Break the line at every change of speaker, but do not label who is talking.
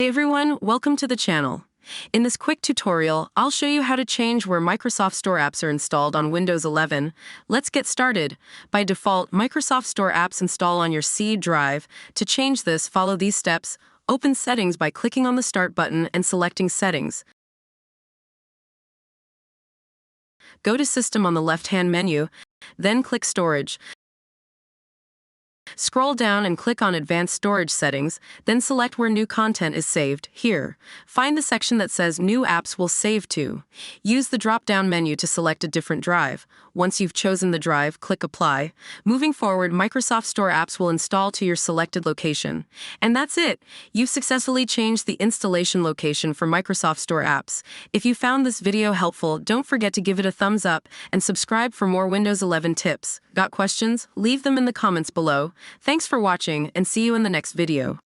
everyone, welcome to the channel. In this quick tutorial, I'll show you how to change where Microsoft Store apps are installed on Windows 11. Let's get started. By default, Microsoft Store apps install on your C drive. To change this, follow these steps. Open Settings by clicking on the Start button and selecting Settings. Go to System on the left-hand menu, then click Storage. Scroll down and click on Advanced Storage Settings, then select where new content is saved. Here, find the section that says New Apps will save to. Use the drop-down menu to select a different drive. Once you've chosen the drive, click Apply. Moving forward, Microsoft Store apps will install to your selected location. And that's it! You've successfully changed the installation location for Microsoft Store apps. If you found this video helpful, don't forget to give it a thumbs up and subscribe for more Windows 11 tips. Got questions? Leave them in the comments below. Thanks for watching, and see you in the next video.